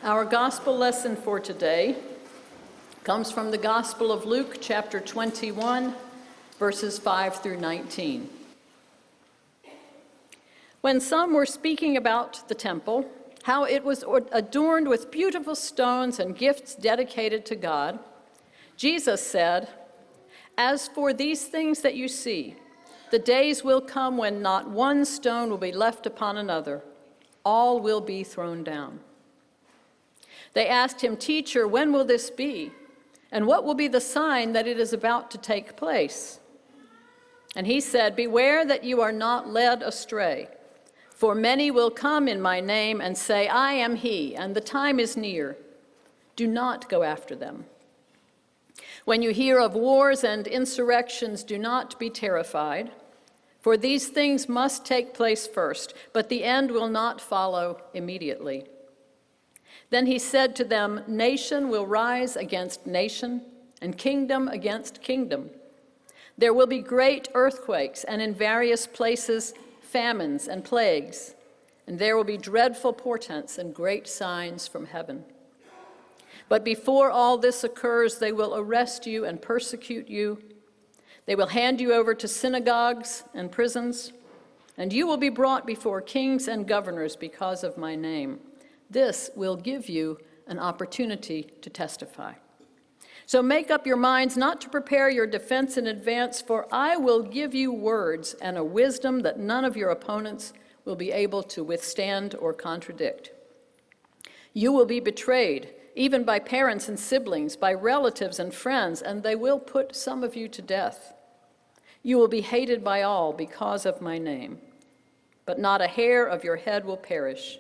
Our gospel lesson for today comes from the Gospel of Luke, chapter 21, verses 5 through 19. When some were speaking about the temple, how it was adorned with beautiful stones and gifts dedicated to God, Jesus said, "As for these things that you see, the days will come when not one stone will be left upon another. All will be thrown down." They asked him, "Teacher, when will this be? And what will be the sign that it is about to take place?" And he said, "Beware that you are not led astray. For many will come in my name and say, 'I am he,' and the time is near. Do not go after them. When you hear of wars and insurrections, do not be terrified, for these things must take place first, but the end will not follow immediately." Then he said to them, "Nation will rise against nation, and kingdom against kingdom. There will be great earthquakes, and in various places famines and plagues, and there will be dreadful portents and great signs from heaven. But before all this occurs, they will arrest you and persecute you. They will hand you over to synagogues and prisons, and you will be brought before kings and governors because of my name. This will give you an opportunity to testify. So make up your minds not to prepare your defense in advance, for I will give you words and a wisdom that none of your opponents will be able to withstand or contradict. You will be betrayed, even by parents and siblings, by relatives and friends, and they will put some of you to death. You will be hated by all because of my name, but not a hair of your head will perish.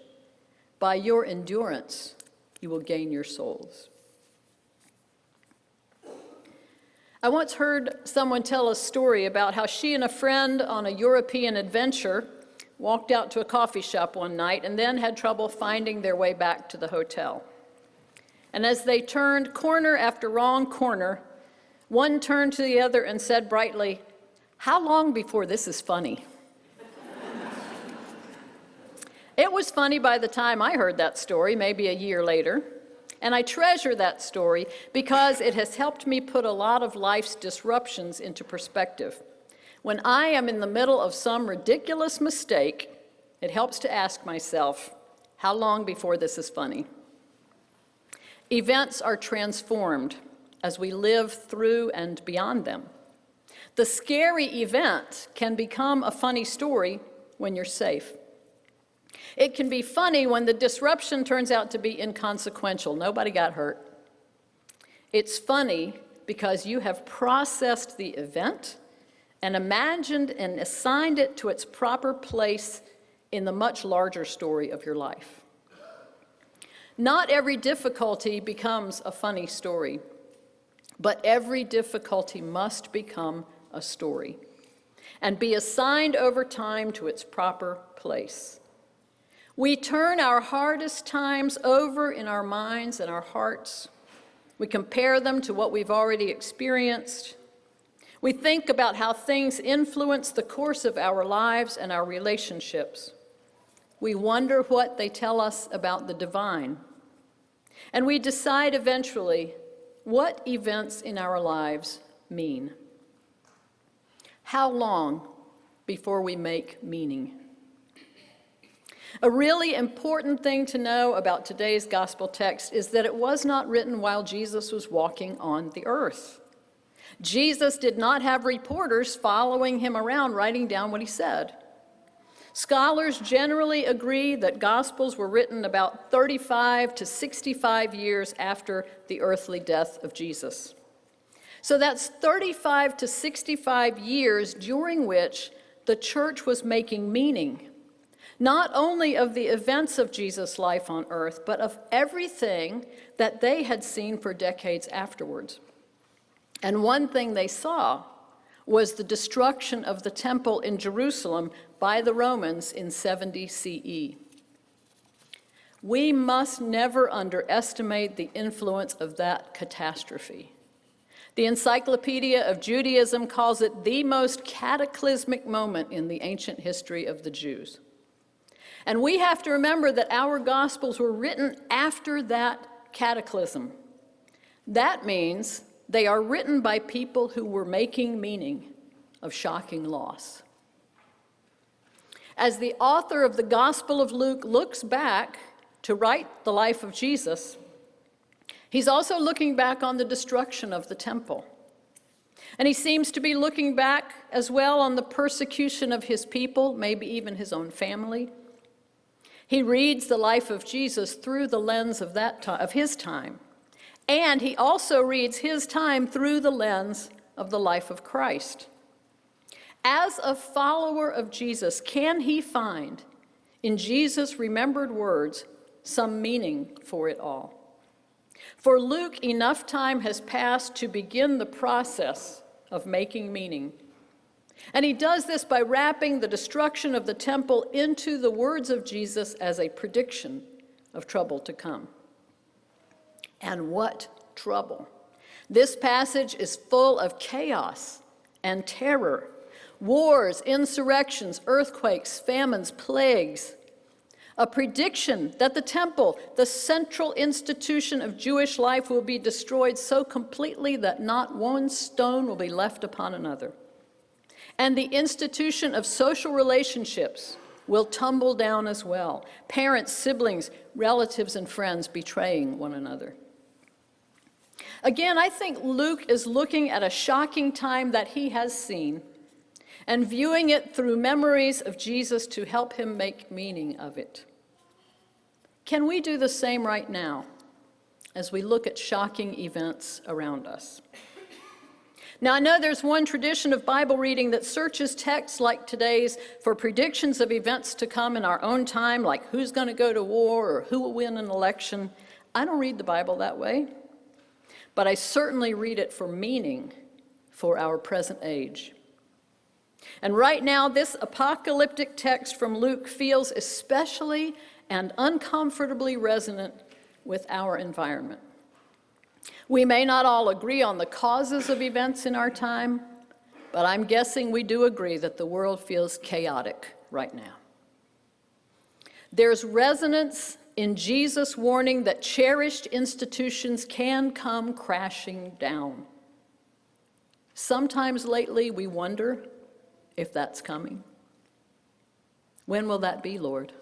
By your endurance, you will gain your souls." I once heard someone tell a story about how she and a friend on a European adventure walked out to a coffee shop one night and then had trouble finding their way back to the hotel. And as they turned corner after wrong corner, one turned to the other and said brightly, "How long before this is funny?" It was funny by the time I heard that story, maybe a year later, and I treasure that story because it has helped me put a lot of life's disruptions into perspective. When I am in the middle of some ridiculous mistake, it helps to ask myself, how long before this is funny? Events are transformed as we live through and beyond them. The scary event can become a funny story when you're safe. It can be funny when the disruption turns out to be inconsequential. Nobody got hurt. It's funny because you have processed the event and imagined and assigned it to its proper place in the much larger story of your life. Not every difficulty becomes a funny story, but every difficulty must become a story and be assigned over time to its proper place. We turn our hardest times over in our minds and our hearts. We compare them to what we've already experienced. We think about how things influence the course of our lives and our relationships. We wonder what they tell us about the divine. And we decide eventually what events in our lives mean. How long before we make meaning? A really important thing to know about today's gospel text is that it was not written while Jesus was walking on the earth. Jesus did not have reporters following him around writing down what he said. Scholars generally agree that Gospels were written about 35 to 65 years after the earthly death of Jesus. So that's 35 to 65 years during which the church was making meaning, not only of the events of Jesus' life on earth, but of everything that they had seen for decades afterwards. And one thing they saw was the destruction of the temple in Jerusalem by the Romans in 70 CE. We must never underestimate the influence of that catastrophe. The Encyclopedia of Judaism calls it the most cataclysmic moment in the ancient history of the Jews. And we have to remember that our Gospels were written after that cataclysm. That means they are written by people who were making meaning of shocking loss. As the author of the Gospel of Luke looks back to write the life of Jesus, he's also looking back on the destruction of the temple. And he seems to be looking back as well on the persecution of his people, maybe even his own family. He reads the life of Jesus through the lens of his time. And he also reads his time through the lens of the life of Christ. As a follower of Jesus, can he find in Jesus' remembered words some meaning for it all? For Luke, enough time has passed to begin the process of making meaning. And he does this by wrapping the destruction of the temple into the words of Jesus as a prediction of trouble to come. And what trouble! This passage is full of chaos and terror, wars, insurrections, earthquakes, famines, plagues. A prediction that the temple, the central institution of Jewish life, will be destroyed so completely that not one stone will be left upon another. And the institution of social relationships will tumble down as well. Parents, siblings, relatives, and friends betraying one another. Again, I think Luke is looking at a shocking time that he has seen and viewing it through memories of Jesus to help him make meaning of it. Can we do the same right now as we look at shocking events around us? Now, I know there's one tradition of Bible reading that searches texts like today's for predictions of events to come in our own time, like who's going to go to war or who will win an election. I don't read the Bible that way, but I certainly read it for meaning for our present age. And right now, this apocalyptic text from Luke feels especially and uncomfortably resonant with our environment. We may not all agree on the causes of events in our time, but I'm guessing we do agree that the world feels chaotic right now. There's resonance in Jesus' warning that cherished institutions can come crashing down. Sometimes lately we wonder if that's coming. When will that be, Lord?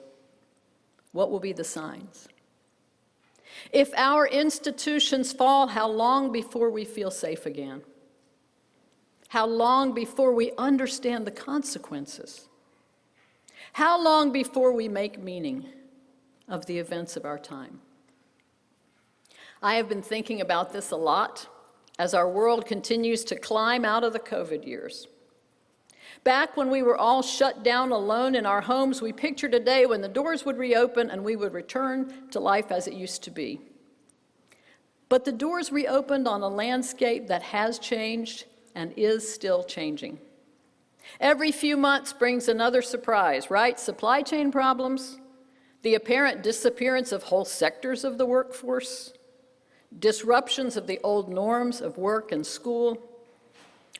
What will be the signs? If our institutions fall, how long before we feel safe again? How long before we understand the consequences? How long before we make meaning of the events of our time? I have been thinking about this a lot as our world continues to climb out of the COVID years. Back when we were all shut down alone in our homes, we pictured a day when the doors would reopen and we would return to life as it used to be. But the doors reopened on a landscape that has changed and is still changing. Every few months brings another surprise, right? Supply chain problems, the apparent disappearance of whole sectors of the workforce, disruptions of the old norms of work and school,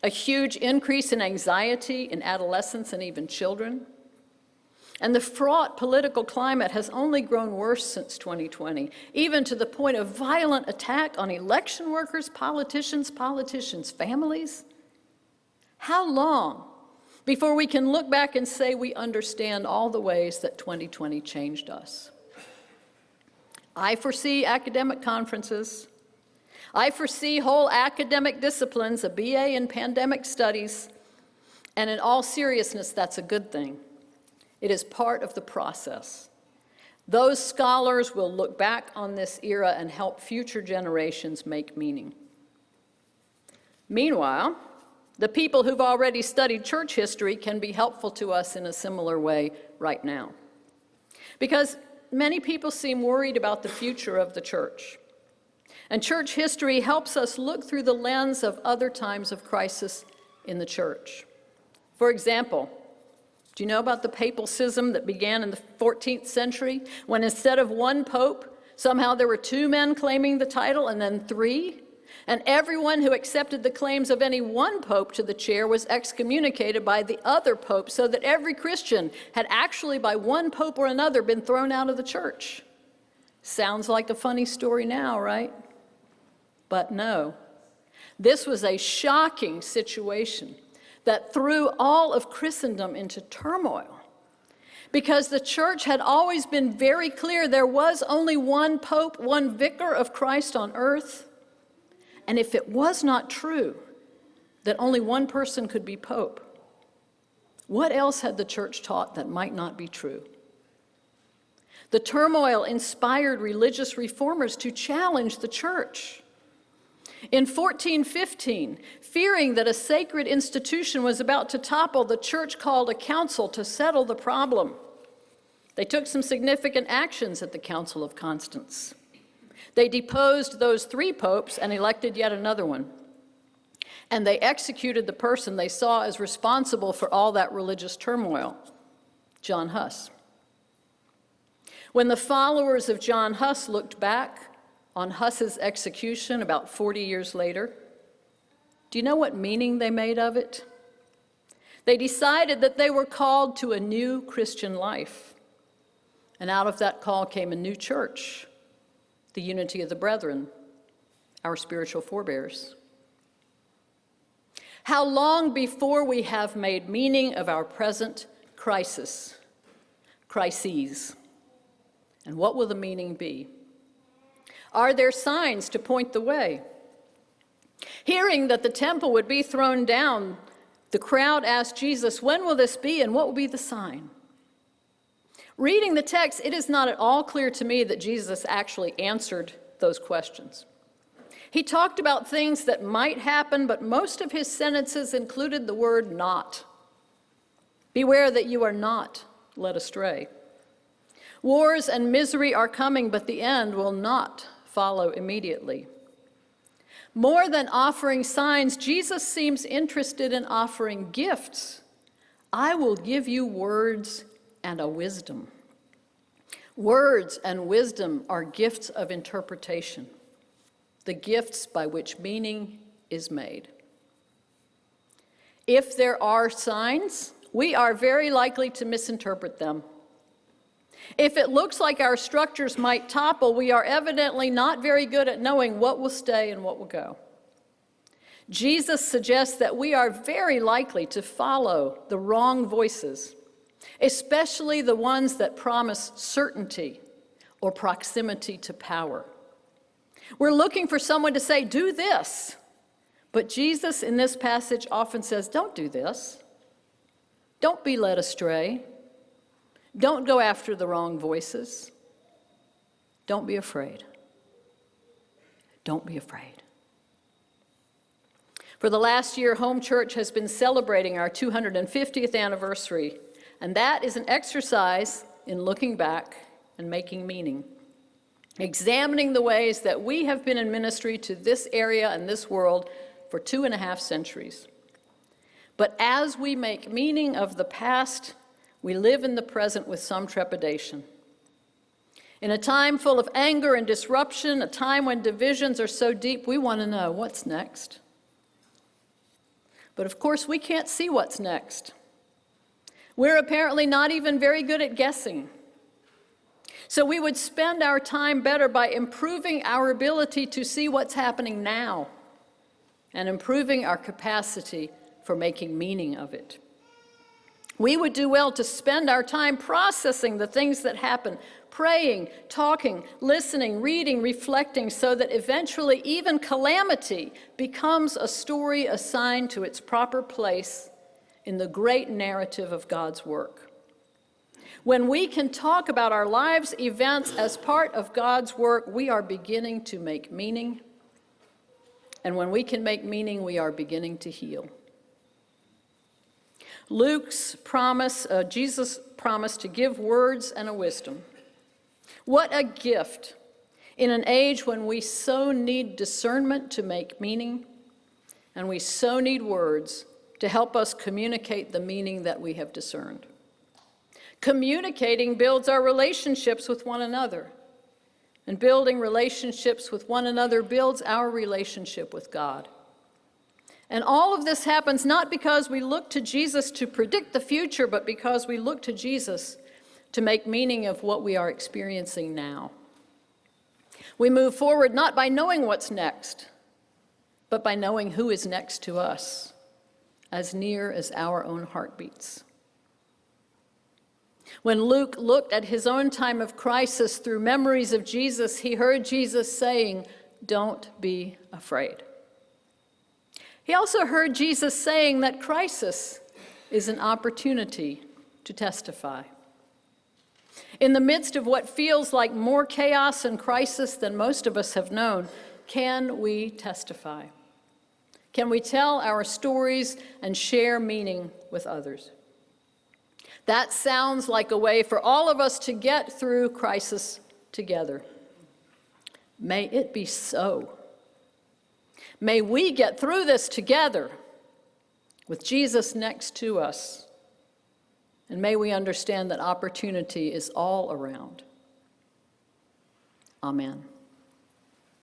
a huge increase in anxiety in adolescents and even children. And the fraught political climate has only grown worse since 2020, even to the point of violent attack on election workers, politicians, families. How long before we can look back and say we understand all the ways that 2020 changed us? I foresee academic conferences. I foresee whole academic disciplines, a BA in pandemic studies, and in all seriousness, that's a good thing. It is part of the process. Those scholars will look back on this era and help future generations make meaning. Meanwhile, the people who've already studied church history can be helpful to us in a similar way right now. Because many people seem worried about the future of the church. And church history helps us look through the lens of other times of crisis in the church. For example, do you know about the papal schism that began in the 14th century, when instead of one pope, somehow there were two men claiming the title and then three? And everyone who accepted the claims of any one pope to the chair was excommunicated by the other pope, so that every Christian had actually, by one pope or another, been thrown out of the church. Sounds like a funny story now, right? But no. This was a shocking situation that threw all of Christendom into turmoil, because the church had always been very clear there was only one pope, one vicar of Christ on earth. And if it was not true that only one person could be pope, what else had the church taught that might not be true? The turmoil inspired religious reformers to challenge the church. In 1415, fearing that a sacred institution was about to topple, the church called a council to settle the problem. They took some significant actions at the Council of Constance. They deposed those 3 popes and elected yet another one. And they executed the person they saw as responsible for all that religious turmoil, John Huss. When the followers of John Huss looked back on Huss's execution about 40 years later, do you know what meaning they made of it? They decided that they were called to a new Christian life. And out of that call came a new church, the unity of the brethren, our spiritual forebears. How long before we have made meaning of our present crises? And what will the meaning be? Are there signs to point the way? Hearing that the temple would be thrown down, the crowd asked Jesus, when will this be and what will be the sign? Reading the text, it is not at all clear to me that Jesus actually answered those questions. He talked about things that might happen, but most of his sentences included the word not. Beware that you are not led astray. Wars and misery are coming, but the end will not follow immediately. More than offering signs, Jesus seems interested in offering gifts. I will give you words and a wisdom. Words and wisdom are gifts of interpretation, the gifts by which meaning is made. If there are signs, we are very likely to misinterpret them. If it looks like our structures might topple, we are evidently not very good at knowing what will stay and what will go. Jesus suggests that we are very likely to follow the wrong voices, especially the ones that promise certainty or proximity to power. We're looking for someone to say, do this. But Jesus in this passage often says, don't do this. Don't be led astray. Don't go after the wrong voices. Don't be afraid. Don't be afraid. For the last year, Home Church has been celebrating our 250th anniversary, and that is an exercise in looking back and making meaning, examining the ways that we have been in ministry to this area and this world for 2.5 centuries. But as we make meaning of the past, we live in the present with some trepidation. In a time full of anger and disruption, a time when divisions are so deep, we want to know what's next. But of course, we can't see what's next. We're apparently not even very good at guessing. So we would spend our time better by improving our ability to see what's happening now and improving our capacity for making meaning of it. We would do well to spend our time processing the things that happen, praying, talking, listening, reading, reflecting, so that eventually even calamity becomes a story assigned to its proper place in the great narrative of God's work. When we can talk about our lives' events as part of God's work, we are beginning to make meaning. And when we can make meaning, we are beginning to heal. Luke's promise, Jesus promised to give words and a wisdom. What a gift in an age when we so need discernment to make meaning, and we so need words to help us communicate the meaning that we have discerned. Communicating builds our relationships with one another. And building relationships with one another builds our relationship with God. And all of this happens not because we look to Jesus to predict the future, but because we look to Jesus to make meaning of what we are experiencing now. We move forward not by knowing what's next, but by knowing who is next to us, as near as our own heartbeats. When Luke looked at his own time of crisis through memories of Jesus, he heard Jesus saying, "Don't be afraid." He also heard Jesus saying that crisis is an opportunity to testify. In the midst of what feels like more chaos and crisis than most of us have known, can we testify? Can we tell our stories and share meaning with others? That sounds like a way for all of us to get through crisis together. May it be so. May we get through this together with Jesus next to us. And may we understand that opportunity is all around. Amen.